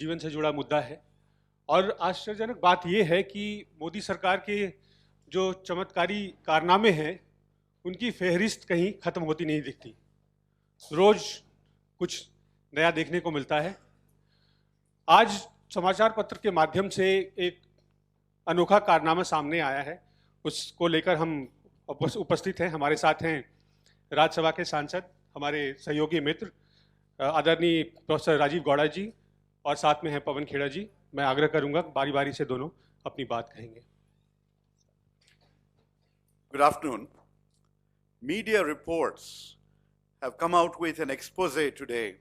जीवन से जुड़ा मुद्दा है और आश्चर्यजनक बात यह है कि मोदी सरकार के जो चमत्कारी कारनामे हैं उनकी फहरिस्त कहीं ख़त्म होती नहीं दिखती। रोज़ कुछ नया देखने को मिलता है। आज समाचार पत्र के माध्यम से एक अनोखा कारनामा सामने आया है, उसको लेकर हम उपस्थित हैं। हमारे साथ हैं राज्यसभा के सांसद, हमारे सहयोगी मित्र आदरणीय प्रोफेसर राजीव गौड़ा जी और साथ में हैं पवन खेड़ा जी। मैं आग्रह करूंगा बारी बारी से दोनों अपनी बात कहेंगे। Good afternoon. Media reports have come out with an expose today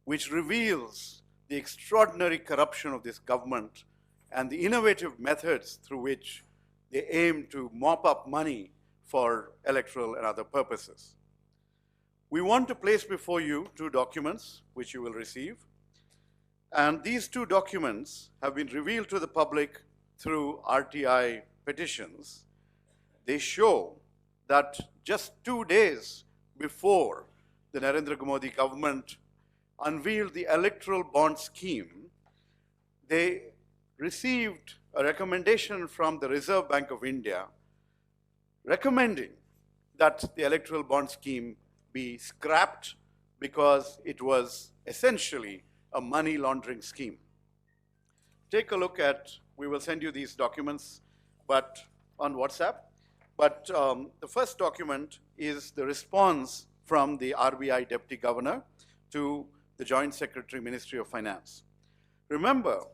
which reveals the extraordinary corruption of this government and the innovative methods through which they aim to mop up money for electoral and other purposes. We want to place before you two documents which you will receive, and these two documents have been revealed to the public through RTI petitions. They show that just 2 days before the Narendra Modi government unveiled the electoral bond scheme, they received a recommendation from the Reserve Bank of India recommending that the electoral bond scheme be scrapped because it was essentially a money laundering scheme. Take a look at, we will send you these documents, but on WhatsApp. But the first document is the response from the RBI Deputy Governor to the Joint Secretary, Ministry of Finance. Remember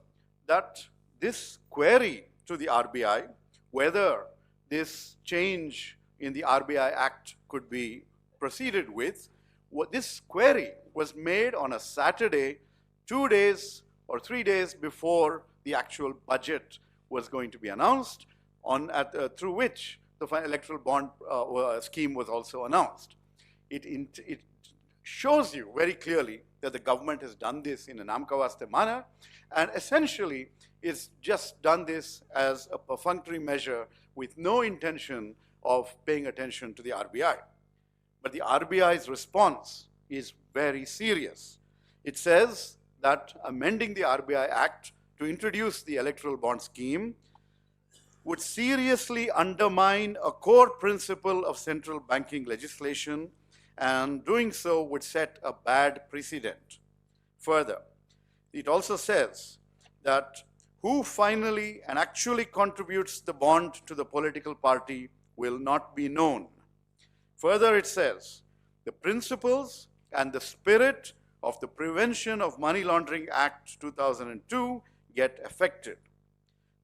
that this query to the RBI, whether this change in the RBI Act could be proceeded with, this query was made on a Saturday, 2 days or 3 days before the actual budget was going to be announced, through which the electoral bond scheme was also announced. It shows you very clearly that the government has done this in a namkawaste manner, and essentially it's just done this as a perfunctory measure with no intention of paying attention to the RBI. But the RBI's response is very serious. It says that amending the RBI Act to introduce the electoral bond scheme would seriously undermine a core principle of central banking legislation, and doing so would set a bad precedent. Further, it also says that who finally and actually contributes the bond to the political party will not be known. Further, it says the principles and the spirit of the Prevention of Money Laundering Act 2002 get affected.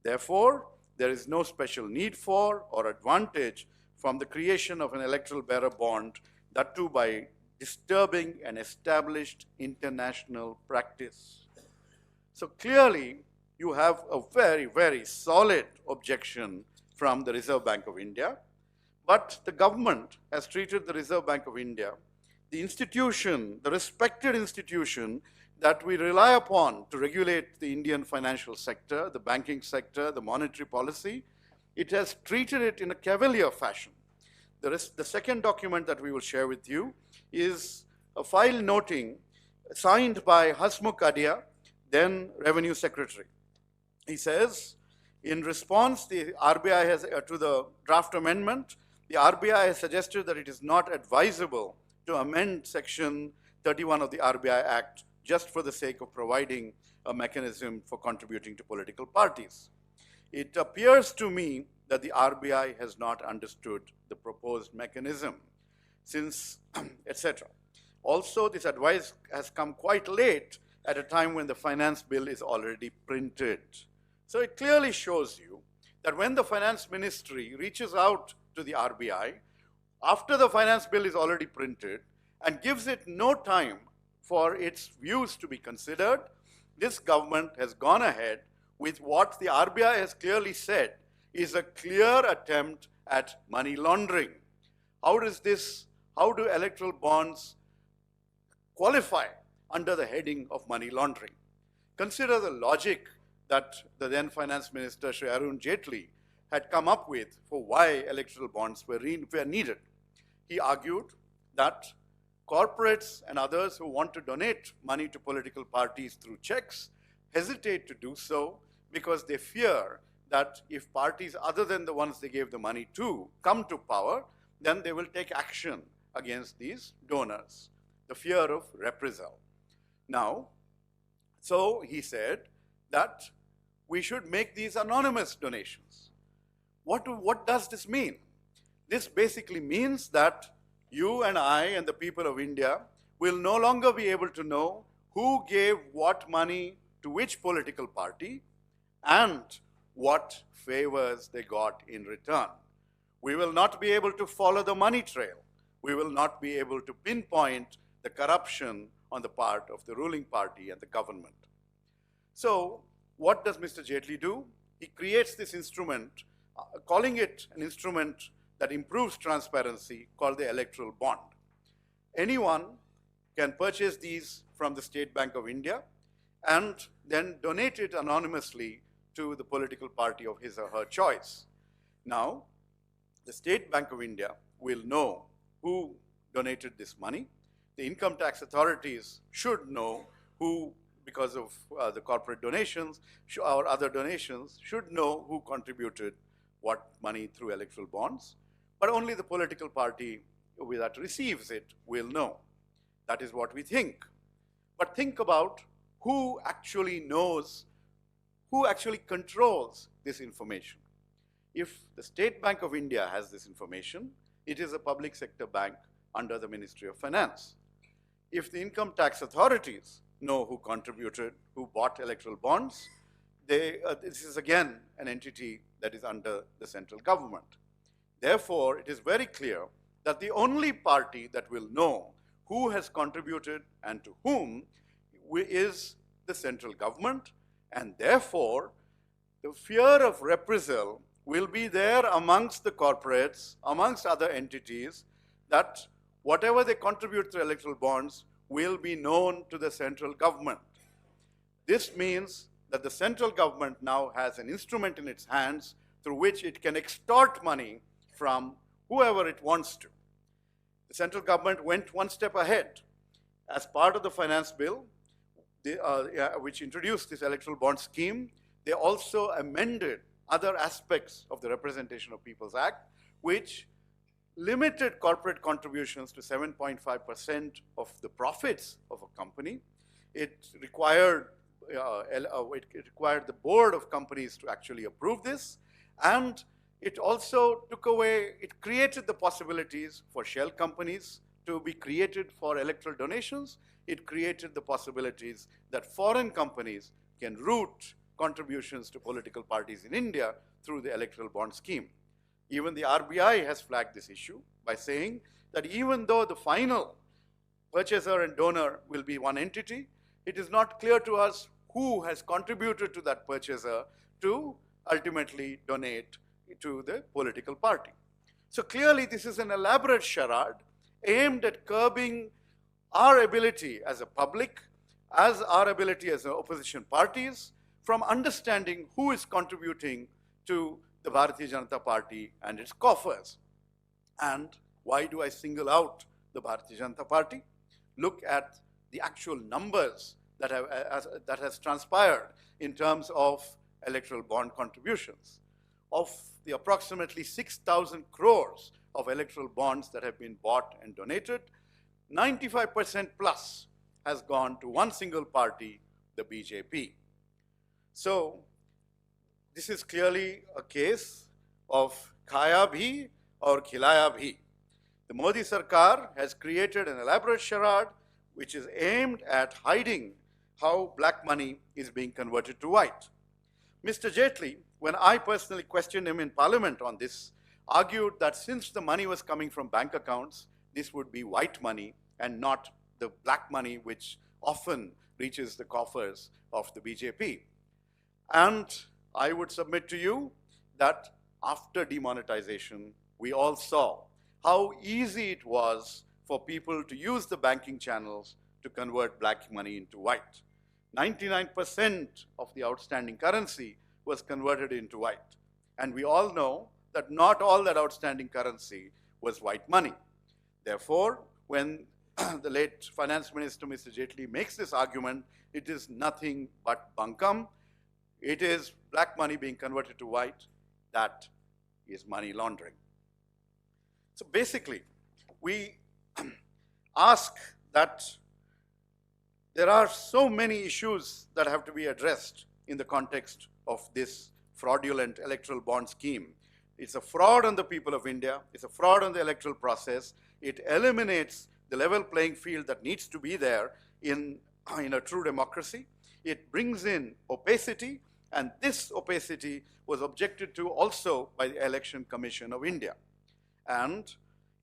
Therefore, there is no special need for or advantage from the creation of an electoral bearer bond, that too by disturbing an established international practice. So clearly, you have a very, very solid objection from the Reserve Bank of India, but the government has treated the Reserve Bank of India, the institution, the respected institution that we rely upon to regulate the Indian financial sector, the banking sector, the monetary policy, it has treated it in a cavalier fashion. The second document that we will share with you is a file noting signed by Hasmukh Adia, then Revenue Secretary. He says, in response, the RBI has, to the draft amendment, the RBI has suggested that it is not advisable to amend Section 31 of the RBI Act just for the sake of providing a mechanism for contributing to political parties. It appears to me that the RBI has not understood the proposed mechanism, since, etc. Also, this advice has come quite late at a time when the finance bill is already printed. So it clearly shows you that when the finance ministry reaches out to the RBI, after the finance bill is already printed, and gives it no time for its views to be considered, this government has gone ahead with what the RBI has clearly said is a clear attempt at money laundering. How do electoral bonds qualify under the heading of money laundering? Consider the logic that the then Finance Minister, Shri Arun Jaitley, had come up with for why electoral bonds were needed. He argued that corporates and others who want to donate money to political parties through checks hesitate to do so because they fear that if parties other than the ones they gave the money to come to power, then they will take action against these donors, the fear of reprisal. Now, so he said that we should make these anonymous donations. What does this mean? This basically means that you and I and the people of India will no longer be able to know who gave what money to which political party and what favors they got in return. We will not be able to follow the money trail. We will not be able to pinpoint the corruption on the part of the ruling party and the government. So what does Mr. Jaitley do? He creates this instrument, calling it an instrument that improves transparency, called the electoral bond. Anyone can purchase these from the State Bank of India and then donate it anonymously to the political party of his or her choice. Now, the State Bank of India will know who donated this money. The income tax authorities should know who, because of the corporate donations or other donations, should know who contributed what money through electoral bonds, but only the political party that receives it will know. That is what we think. But think about who actually knows, who actually controls this information. If the State Bank of India has this information, it is a public sector bank under the Ministry of Finance. If the income tax authorities know who contributed, who bought electoral bonds, this is again an entity that is under the central government. Therefore, it is very clear that the only party that will know who has contributed and to whom is the central government, and therefore the fear of reprisal will be there amongst the corporates, amongst other entities, that whatever they contribute to electoral bonds will be known to the central government. This means that the central government now has an instrument in its hands through which it can extort money from whoever it wants to. The central government went one step ahead. As part of the finance bill, which introduced this electoral bond scheme, they also amended other aspects of the Representation of Peoples Act, which limited corporate contributions to 7.5% of the profits of a company. It required the board of companies to actually approve this, and it also it created the possibilities for shell companies to be created for electoral donations. It created the possibilities that foreign companies can route contributions to political parties in India through the electoral bond scheme. Even the RBI has flagged this issue by saying that even though the final purchaser and donor will be one entity, it is not clear to us who has contributed to that purchaser to ultimately donate to the political party. So clearly this is an elaborate charade aimed at curbing our ability as a public, as our ability as opposition parties, from understanding who is contributing to the Bharatiya Janata Party and its coffers. And why do I single out the Bharatiya Janata Party? Look at the actual numbers that has transpired in terms of electoral bond contributions. Of the approximately 6,000 crores of electoral bonds that have been bought and donated, 95% plus has gone to one single party, the BJP. So this is clearly a case of khaya bhi aur khilaya bhi. The Modi Sarkar has created an elaborate charade which is aimed at hiding how black money is being converted to white. Mr. Jaitley, when I personally questioned him in Parliament on this, argued that since the money was coming from bank accounts, this would be white money and not the black money which often reaches the coffers of the BJP. And I would submit to you that after demonetization, we all saw how easy it was for people to use the banking channels to convert black money into white. 99% of the outstanding currency was converted into white. And we all know that not all that outstanding currency was white money. Therefore, when the late Finance Minister, Mr. Jaitley, makes this argument, it is nothing but bunkum. It is black money being converted to white. That is money laundering. So basically, we ask that there are so many issues that have to be addressed in the context of this fraudulent electoral bond scheme. It's a fraud on the people of India. It's a fraud on the electoral process. It eliminates the level playing field that needs to be there in a true democracy. It brings in opacity, and this opacity was objected to also by the Election Commission of India. And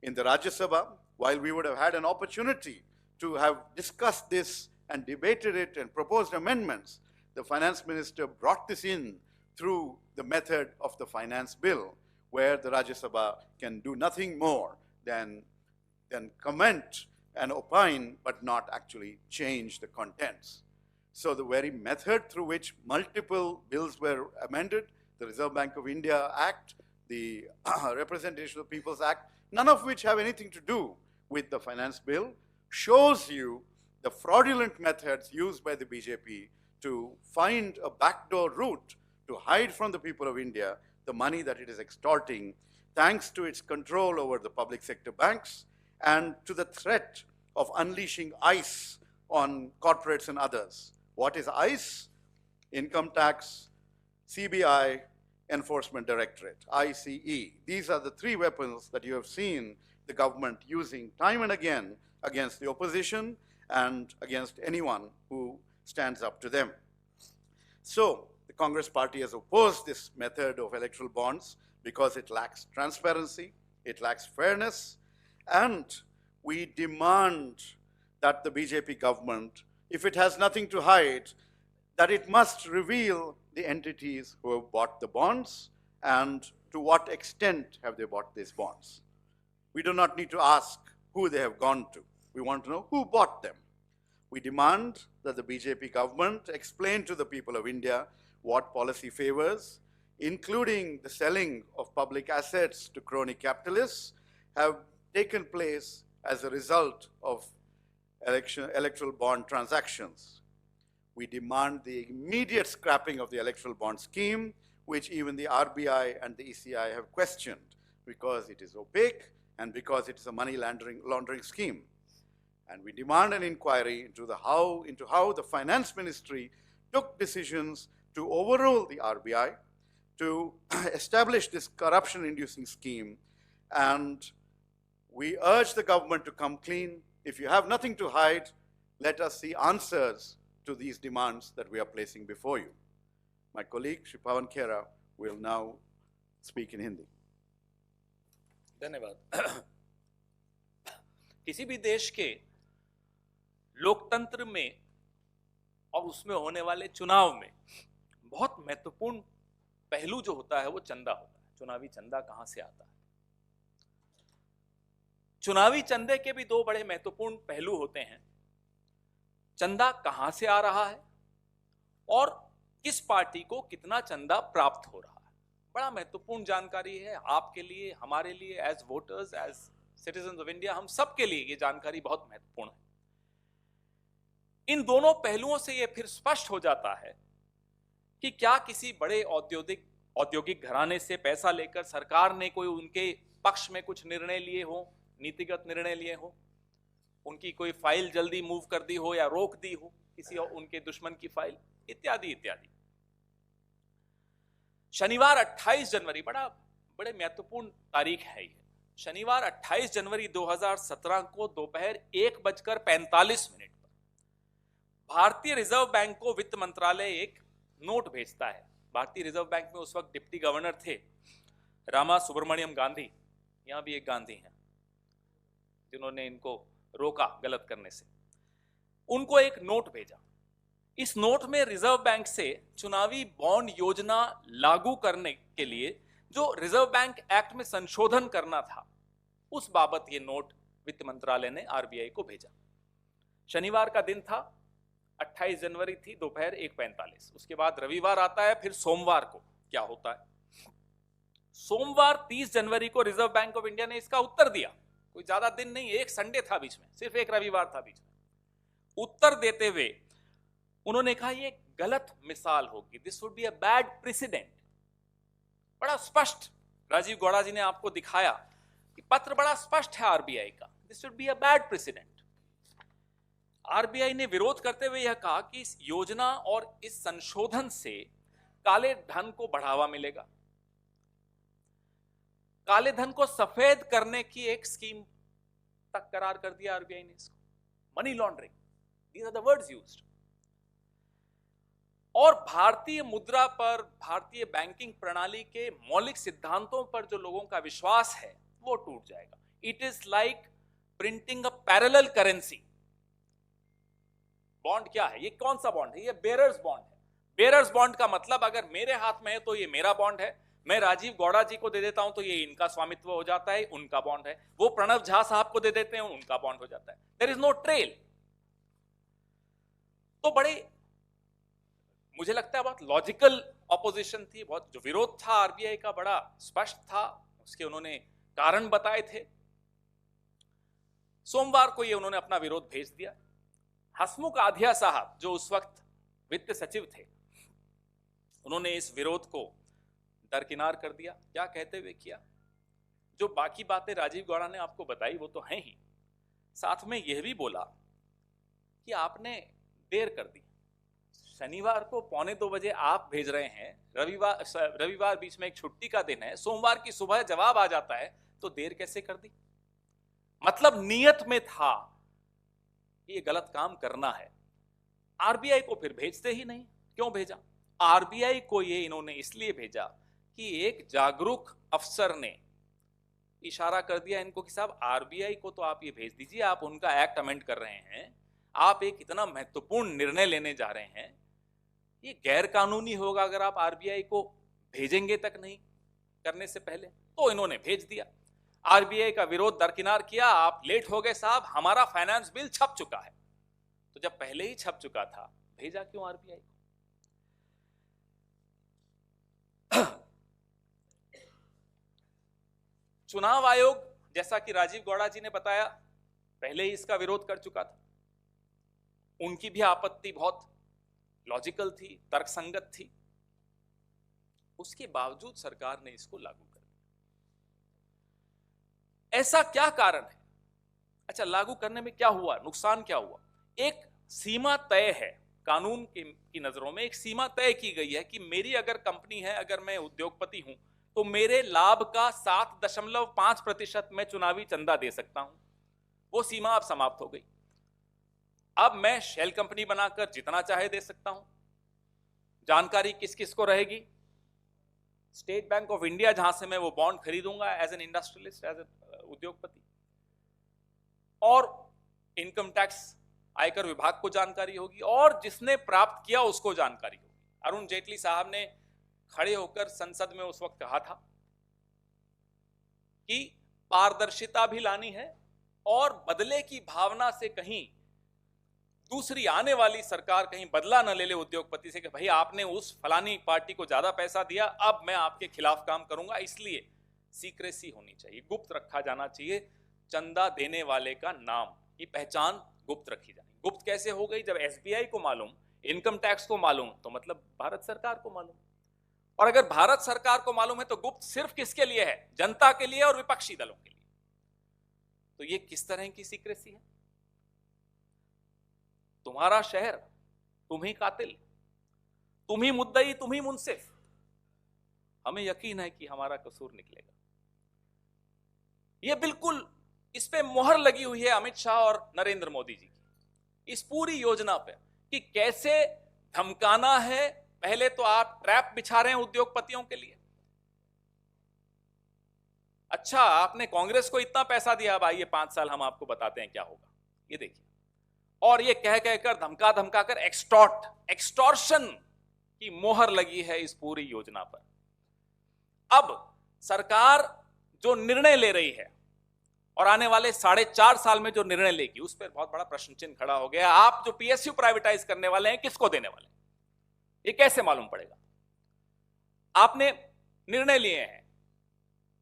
in the Rajya Sabha, while we would have had an opportunity to have discussed this and debated it and proposed amendments, the finance minister brought this in through the method of the finance bill, where the Rajya Sabha can do nothing more than comment and opine, but not actually change the contents. So the very method through which multiple bills were amended, the Reserve Bank of India Act, the Representation of People's Act, none of which have anything to do with the finance bill, shows you the fraudulent methods used by the BJP to find a backdoor route to hide from the people of India the money that it is extorting, thanks to its control over the public sector banks and to the threat of unleashing ICE on corporates and others. What is ICE? Income tax, CBI, Enforcement Directorate, ICE. These are the three weapons that you have seen the government using time and again against the opposition and against anyone who stands up to them. So the Congress party has opposed this method of electoral bonds because it lacks transparency, it lacks fairness, and we demand that the BJP government, if it has nothing to hide, that it must reveal the entities who have bought the bonds and to what extent have they bought these bonds. We do not need to ask who they have gone to. We want to know who bought them. We demand that the BJP government explain to the people of India what policy favors, including the selling of public assets to crony capitalists, have taken place as a result of electoral bond transactions. We demand the immediate scrapping of the electoral bond scheme, which even the RBI and the ECI have questioned because it is opaque and because it is a money laundering scheme. And we demand an inquiry into how the finance ministry took decisions to overrule the RBI, to establish this corruption-inducing scheme. And we urge the government to come clean. If you have nothing to hide, let us see answers to these demands that we are placing before you. My colleague, Shri Pawan Khera, will now speak in Hindi. धन्यवाद। किसी भी देश के लोकतंत्र में और उसमें होने वाले चुनाव में बहुत महत्वपूर्ण पहलू जो होता है वो चंदा होता है। चुनावी चंदा कहां से आता है? चुनावी चंदे के भी दो बड़े महत्वपूर्ण पहलू होते हैं। चंदा कहां से आ रहा है और किस पार्टी को कितना चंदा प्राप्त हो रहा है। बड़ा महत्वपूर्ण जानकारी है आपके लिए, हमारे लिए, as voters, as citizens of India, हम सबके लिए ये जानकारी बहुत महत्वपूर्ण है। इन दोनों पहलुओं से ये फिर स्पष्ट हो जाता है कि क्या किसी बड़े औद्योगिक घराने से पैसा लेकर सरकार ने कोई उनके पक्ष में कुछ निर्णय लिए हो, नीतिगत निर्णय लिए हो, उनकी कोई फाइल जल्दी मूव कर दी हो या रोक दी हो, किसी और उनके दुश्मन की फाइल, इत्यादि इत्यादि। शनिवार 28 जनवरी बड़े महत्वपूर्ण तारीख है ये। शनिवार 28 जनवरी 2017 को दोपहर 1:45 पर भारतीय रिजर्व बैंक को वित्त मंत्रालय एक नोट भेजता है। भारतीय रिजर्व बैंक में उस वक्त डिप्टी गवर्नर थे रामा सुब्रमण्यम गांधी, यहां भी एक गांधी हैं जिन्होंने इनको रोका गलत करने से। उनको एक नोट भेजा। इस नोट में रिजर्व बैंक से चुनावी बॉन्ड योजना लागू करने के लिए जो रिजर्व बैंक एक्ट में संशोधन करना था, उस बाबत ये नोट वित्त मंत्रालय ने आरबीआई को भेजा। शनिवार का दिन था, 28 जनवरी थी, दोपहर 1:45। उसके बाद रविवार आता है, फिर सोमवार को क्या होता है? सोमवार 30 जनवरी को रिजर्व बैंक ऑफ इंडिया ने इसका उत्तर दिया कोई ज्यादा दिन नहीं, एक संडे था बीच में, सिर्फ एक रविवार था बीच में। उत्तर देते हुए उन्होंने कहा ये गलत मिसाल होगी, this would be a bad president. बड़ा स्पष्ट राजीव गौड़ा जी ने आपको दिखाया कि पत्र बड़ा स्पष्ट है आरबीआई का, this would be a bad president. RBI ने विरोध करते हुए यह कहा कि इस योजना और इस संशोधन से काले धन को बढ़ावा मिलेगा, काले धन को सफेद करने की एक स्कीम तक करार कर दिया आरबीआई ने इसको, money laundering, these are the words used. और भारतीय मुद्रा पर, भारतीय बैंकिंग प्रणाली के मौलिक सिद्धांतों पर जो लोगों का विश्वास है वो टूट जाएगा। It is like printing a parallel currency. Bond क्या है? ये कौन सा बॉन्ड है? ये बेयरर्स बॉन्ड है। बेयरर्स बॉन्ड का मतलब अगर मेरे हाथ में है तो ये मेरा बॉन्ड है, मैं राजीव गौड़ा जी को दे देता हूं तो ये इनका स्वामित्व हो जाता है, उनका बॉन्ड है। वो प्रणव झा साहब को दे देते हैं, उनका बॉन्ड हो जाता है। There is no trail. तो बड़े, मुझे लगता है बहुत लॉजिकल ऑपोजिशन थी, बहुत जो विरोध था आरबीआई का बड़ा स्पष्ट था, उसके उन्होंने कारण बताए थे। सोमवार को ये उन्होंने अपना विरोध भेज दिया। हसमुख आधिया साहब जो उस वक्त वित्त सचिव थे, उन्होंने इस विरोध को दरकिनार कर दिया। क्या कहते हुए किया? जो बाकी बातें राजीव गौड़ा ने आपको बताई वो तो हैं ही, साथ में यह भी बोला कि आपने देर कर दी। शनिवार को 1:45 बजे आप भेज रहे हैं, रविवार बीच में एक छुट्टी का दिन है, सोमवार की सुबह जवाब आ जाता है, तो देर कैसे कर दी? मतलब नियत में था ये गलत काम करना है। आरबीआई को फिर भेजते ही नहीं। क्यों भेजा? आरबीआई को ये इन्होंने इसलिए भेजा कि एक जागरूक अफसर ने इशारा कर दिया इनको कि साहब आरबीआई को तो आप ये भेज दीजिए, आप उनका एक्ट अमेंड कर रहे हैं, आप एक इतना महत्वपूर्ण निर्णय लेने जा रहे हैं, ये गैर कानूनी होगा अगर आप आरबीआई को भेजेंगे तक नहीं करने से पहले। तो इन्होंने भेज दिया। आरबीआई का विरोध दरकिनार किया, आप लेट हो गए साहब, हमारा फाइनेंस बिल छप चुका है। तो जब पहले ही छप चुका था, भेजा क्यों आरबीआई को? चुनाव आयोग, जैसा कि राजीव गौड़ा जी ने बताया, पहले ही इसका विरोध कर चुका था। उनकी भी आपत्ति बहुत लॉजिकल थी, तर्कसंगत थी। उसके बावजूद सरकार ने इसको लागू कर दिया। ऐसा क्या कारण है? अच्छा, लागू करने में क्या हुआ, नुकसान क्या हुआ? एक सीमा तय है, कानून की नजरों में एक सीमा तय की गई है कि मेरी अगर कंपनी है, अगर मैं उद्योगपति हूं, तो मेरे लाभ का 7.5% मैं चुनावी चंदा दे सकता हूं। वो सीमा अब समाप्त हो गई। अब मैं शेल कंपनी बनाकर जितना चाहे दे सकता हूं। जानकारी किस किस को रहेगी? स्टेट बैंक ऑफ इंडिया, जहां से मैं वो बॉन्ड खरीदूंगा as an industrialist, as an उद्योगपति, और इनकम टैक्स आयकर विभाग को जानकारी होगी, और जिसने प्राप्त किया उसको जानकारी होगी। अरुण जेटली साहब ने खड़े होकर संसद में उस वक्त कहा था कि पारदर्शिता भी लानी है और बदले की भावना से कहीं दूसरी आने वाली सरकार कहीं बदला न ले ले उद्योगपति से कि भाई आपने उस फलानी पार्टी को ज्यादा पैसा दिया, अब मैं आपके खिलाफ काम करूंगा। इसलिए सीक्रेसी होनी चाहिए, गुप्त रखा जाना चाहिए। चंदा देने वाले का नाम की पहचान गुप्त रखी जानी। गुप्त कैसे हो गई? जब एसबीआई को मालूम, इनकम टैक्स को मालूम, तो मतलब भारत सरकार को मालूम। और अगर भारत सरकार को मालूम है तो गुप्त सिर्फ किसके लिए है? जनता के लिए और विपक्षी दलों के लिए। तो ये किस तरह की सीक्रेसी है? तुम्हारा शहर, तुम ही कातिल, तुम ही मुद्दई, तुम ही मुंसिफ। हमें यकीन है कि हमारा कसूर निकलेगा। यह बिल्कुल, इस पे मोहर लगी हुई है अमित शाह और नरेंद्र मोदी जी की, इस पूरी योजना पे, कि कैसे धमकाना है। पहले तो आप ट्रैप बिछा रहे हैं उद्योगपतियों के लिए। अच्छा, आपने कांग्रेस को इतना पैसा दिया, अब आइए 5 साल हम आपको बताते हैं क्या होगा। ये देखिए, और ये कह कहकर धमका धमका कर एक्सटॉर्शन की मोहर लगी है इस पूरी योजना पर। अब सरकार जो निर्णय ले रही है और आने वाले 4.5 साल में जो निर्णय लेगी, उस पर बहुत बड़ा प्रश्न चिन्ह खड़ा हो गया। आप जो पीएसयू प्राइवेटाइज करने वाले हैं, किसको देने वाले हैं? ये कैसे मालूम पड़ेगा? आपने निर्णय लिए हैं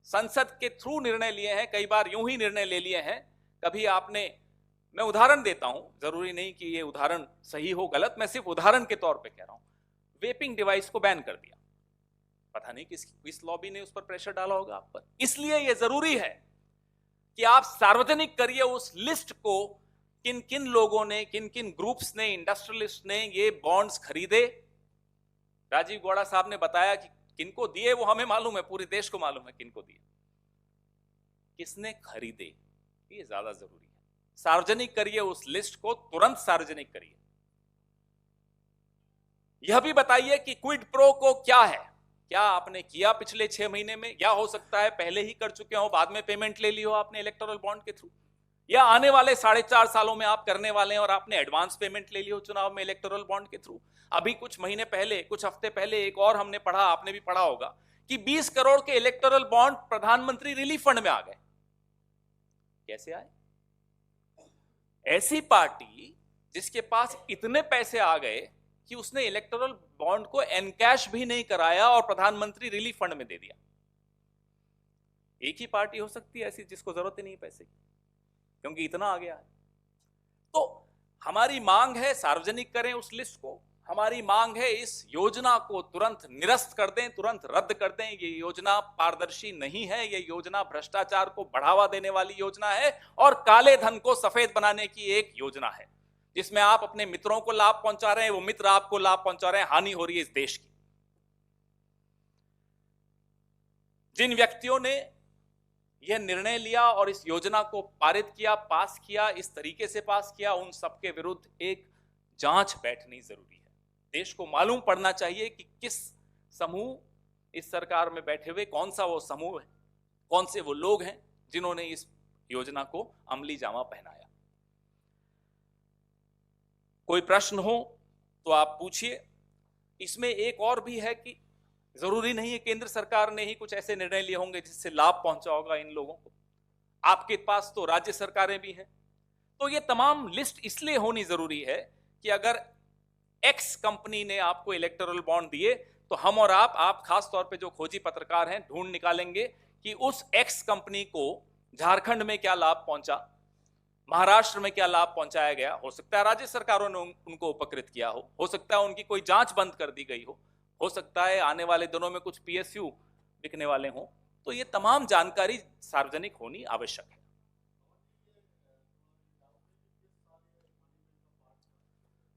संसद के थ्रू निर्णय लिए हैं, कई बार यूं ही निर्णय ले लिए हैं। कभी आपने, मैं उदाहरण देता हूं, जरूरी नहीं कि ये उदाहरण सही हो गलत, मैं सिर्फ उदाहरण के तौर पे कह रहा हूं, वेपिंग डिवाइस को बैन कर दिया। पता नहीं किस लॉबी ने उस पर प्रेशर डाला होगा आप पर। इसलिए यह जरूरी है कि आप सार्वजनिक करिए उस लिस्ट को, किन किन लोगों ने, किन किन ग्रुप्स ने, इंडस्ट्रियलिस्ट ने ये बॉन्ड्स खरीदे। राजीव गौड़ा साहब ने बताया कि किनको दिए, वो हमें मालूम है, पूरे देश को मालूम है किनको दिए, किसने खरीदे, ये ज्यादा जरूरी है। सार्वजनिक करिए उस लिस्ट को, तुरंत सार्वजनिक करिए। यह भी बताइए कि क्विड प्रो को क्या है, क्या आपने किया पिछले 6 महीने में, या हो सकता है पहले ही कर चुके हो, बाद में पेमेंट ले ली हो आपने इलेक्टोरल बॉन्ड के थ्रू, या आने वाले 4.5 सालों में आप करने वाले हैं और आपने एडवांस पेमेंट ले ली हो चुनाव में इलेक्टोरल बॉन्ड के थ्रू। अभी कुछ महीने पहले, कुछ हफ्ते पहले एक और हमने पढ़ा, आपने भी पढ़ा होगा, कि 20 करोड़ के इलेक्टोरल बॉन्ड प्रधानमंत्री रिलीफ फंड में आ गए। कैसे आए? ऐसी पार्टी जिसके पास इतने पैसे आ गए कि उसने इलेक्टोरल बॉन्ड को एनकैश भी नहीं कराया और प्रधानमंत्री रिलीफ फंड में दे दिया। एक ही पार्टी हो सकती है ऐसी जिसको जरूरत ही नहीं पैसे की, क्योंकि इतना आ गया है। तो हमारी मांग है सार्वजनिक करें उस लिस्ट को, हमारी मांग है इस योजना को तुरंत निरस्त कर दें, तुरंत रद्द कर दें। ये योजना पारदर्शी नहीं है, ये योजना भ्रष्टाचार को बढ़ावा देने वाली योजना है और काले धन को सफेद बनाने की एक योजना है, जिसमें आप अपने मित्रों को लाभ पहुंचा रहे हैं, वो मित्र आपको लाभ पहुंचा रहे हैं, हानि हो रही है इस देश की। जिन व्यक्तियों ने यह निर्णय लिया और इस योजना को पारित किया, पास किया, इस तरीके से पास किया, उन सबके विरुद्ध एक जांच बैठनी जरूरी है। देश को मालूम पड़ना चाहिए कि किस समूह इस सरकार में बैठे हुए, कौन सा वो समूह है, कौन से वो लोग हैं जिन्होंने इस योजना को अमली जामा पहनाया। कोई प्रश्न हो तो आप पूछिए। इसमें एक और भी है कि जरूरी नहीं है केंद्र सरकार ने ही कुछ ऐसे निर्णय लिए होंगे जिससे लाभ पहुंचा होगा इन लोगों को, आपके पास तो राज्य सरकारें भी हैं। तो ये तमाम लिस्ट इसलिए होनी जरूरी है कि अगर एक्स कंपनी ने आपको इलेक्टोरल बॉन्ड दिए तो हम और आप खास तौर पे जो खोजी पत्रकार हैं, ढूंढ निकालेंगे कि उस एक्स कंपनी को झारखंड में क्या लाभ पहुंचा, महाराष्ट्र में क्या लाभ पहुंचाया गया। हो सकता है राज्य सरकारों ने उनको उपकृत किया हो सकता है उनकी कोई जांच बंद कर दी गई हो सकता है आने वाले दिनों में कुछ पीएसयू बिकने वाले हों। तो ये तमाम जानकारी सार्वजनिक होनी आवश्यक है।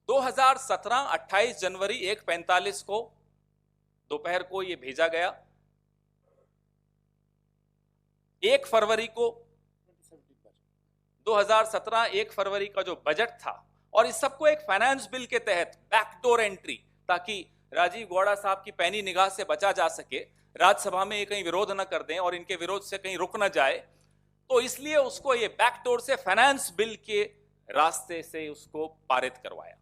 दो 28 जनवरी 1:45 को दोपहर को ये भेजा गया। 1 फरवरी को 2017 1 फरवरी का जो बजट था, और इस सबको एक फाइनेंस बिल के तहत बैकडोर एंट्री, ताकि राजीव गौड़ा साहब की पैनी निगाह से बचा जा सके, राज्यसभा में ये कहीं विरोध न कर दें और इनके विरोध से कहीं रुक न जाए, तो इसलिए उसको ये बैकडोर से फाइनेंस बिल के रास्ते से उसको पारित करवाया।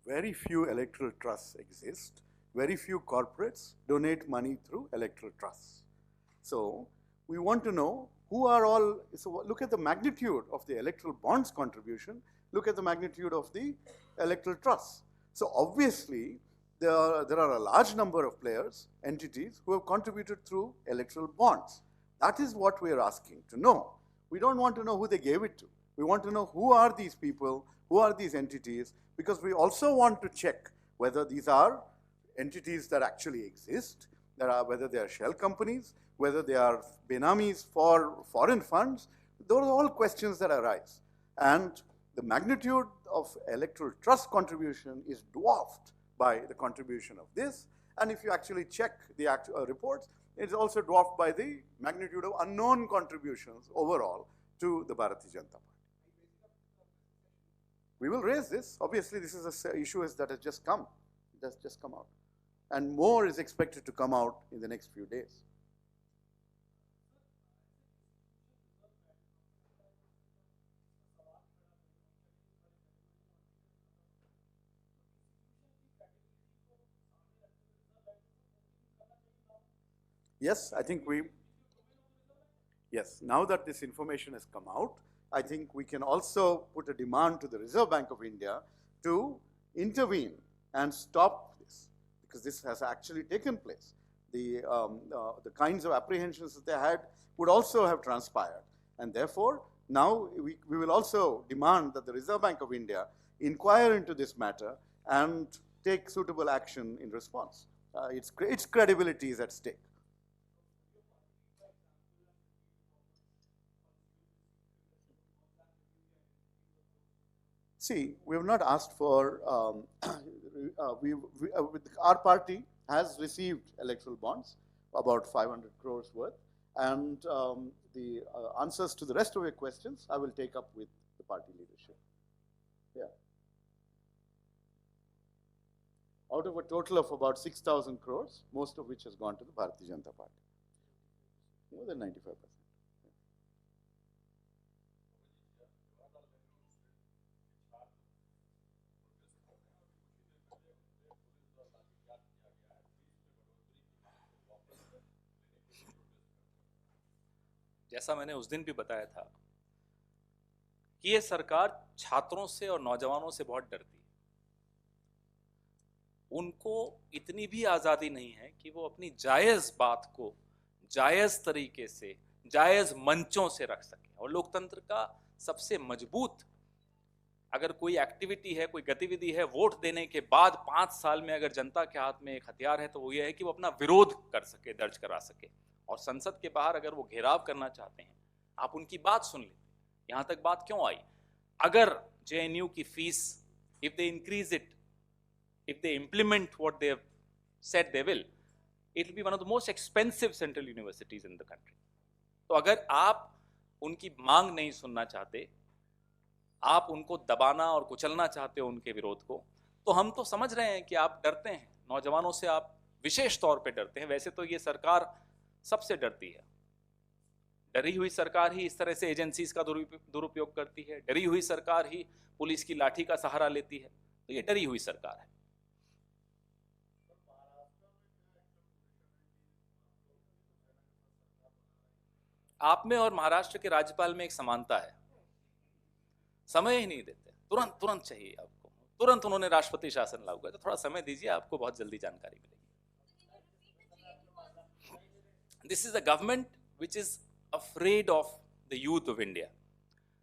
Very few electoral trusts exist. Very few corporates donate money through electoral trusts. So we want to know who are all, so look at the magnitude of the electoral bonds contribution, look at the magnitude of the electoral trusts. So obviously there are a large number of players, entities who have contributed through electoral bonds. That is what we are asking to know. We don't want to know who they gave it to. We want to know who are these people, who are these entities, because we also want to check whether these are entities that actually exist, whether they are shell companies, whether they are benamis for foreign funds. Those are all questions that arise. And the magnitude of electoral trust contribution is dwarfed by the contribution of this. And if you actually check the reports, it's also dwarfed by the magnitude of unknown contributions overall to the Bharatiya Janata Party. We will raise this. Obviously, this is an issue that has just come. It has just come out. And more is expected to come out in the next few days. Yes, I think yes, now that this information has come out, I think we can also put a demand to the Reserve Bank of India to intervene and stop this, because this has actually taken place. The kinds of apprehensions that they had would also have transpired. And therefore, now we will also demand that the Reserve Bank of India inquire into this matter and take suitable action in response. Its credibility is at stake. See, we have not asked for, our party has received electoral bonds, about 500 crores worth, and the answers to the rest of your questions I will take up with the party leadership. Yeah. Out of a total of about 6,000 crores, most of which has gone to the Bharatiya Janata Party. More than 95%. जैसा मैंने उस दिन भी बताया था कि ये सरकार छात्रों से और नौजवानों से बहुत डरती है। उनको इतनी भी आज़ादी नहीं है कि वो अपनी जायज़ बात को जायज़ तरीके से, जायज़ मंचों से रख सके। और लोकतंत्र का सबसे मजबूत अगर कोई एक्टिविटी है, कोई गतिविधि है, वोट देने के बाद 5 साल में अगर जनता के हाथ में एक हथियार है तो वो ये है कि वो अपना विरोध कर सके, दर्ज करा सके। और संसद के बाहर अगर वो घेराव करना चाहते हैं, आप उनकी बात सुन लें। यहाँ तक बात क्यों आई? अगर JNU की fees, if they increase it, if they implement what they have said they will, it will be one of the most expensive central universities in the country. तो अगर आप उनकी मांग नहीं सुनना चाहते, आप उनको दबाना और कुचलना चाहते हो उनके विरोध को, तो हम तो समझ रहे हैं कि आप डरते हैं। नौजवानों से आप विशेष तौर पे डरते हैं। वैसे तो ये सरकार सबसे डरती है। डरी हुई सरकार ही इस तरह से एजेंसीज का दुरुपयोग करती है। डरी हुई सरकार ही पुलिस की लाठी का सहारा लेती है। तो ये डरी हुई सरकार है। आप में और महाराष्ट्र के राज्यपाल में एक समानता है, समय ही नहीं देते। तुरंत तुरंत चाहिए आपको, तुरंत उन्होंने राष्ट्रपति शासन लागू किया। तो थोड़ा समय दीजिए, आपको बहुत जल्दी जानकारी मिलेगी। This is a government which is afraid of the youth of India.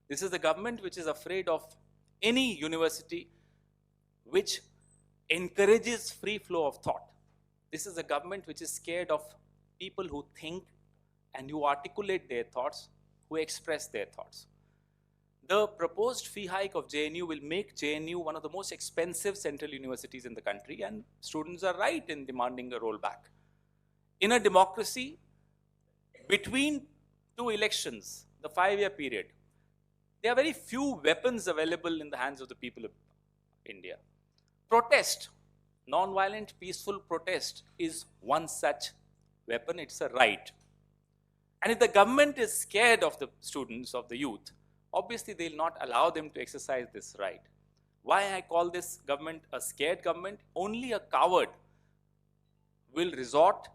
This is a government which is afraid of any university which encourages free flow of thought. This is a government which is scared of people who think and who articulate their thoughts, who express their thoughts. The proposed fee hike of JNU will make JNU one of the most expensive central universities in the country, and students are right in demanding a rollback. In a democracy, between two elections, the 5-year period, there are very few weapons available in the hands of the people of India. Protest, non-violent, peaceful protest is one such weapon. It's a right. And if the government is scared of the students, of the youth, obviously they'll not allow them to exercise this right. Why I call this government a scared government? Only a coward will resort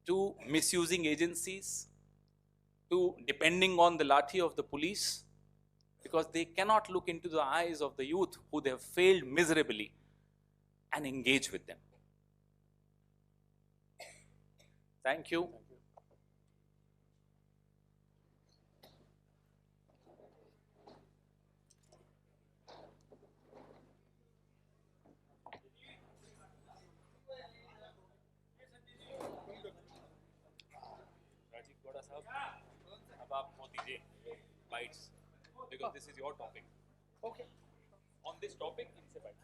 to misusing agencies, to depending on the lathi of the police, because they cannot look into the eyes of the youth who they have failed miserably and engage with them. Thank you. Rajeev Gowda sahab, अब आप वो दीजिए bites, because this is your topic. Okay. On this topic, इनसे बात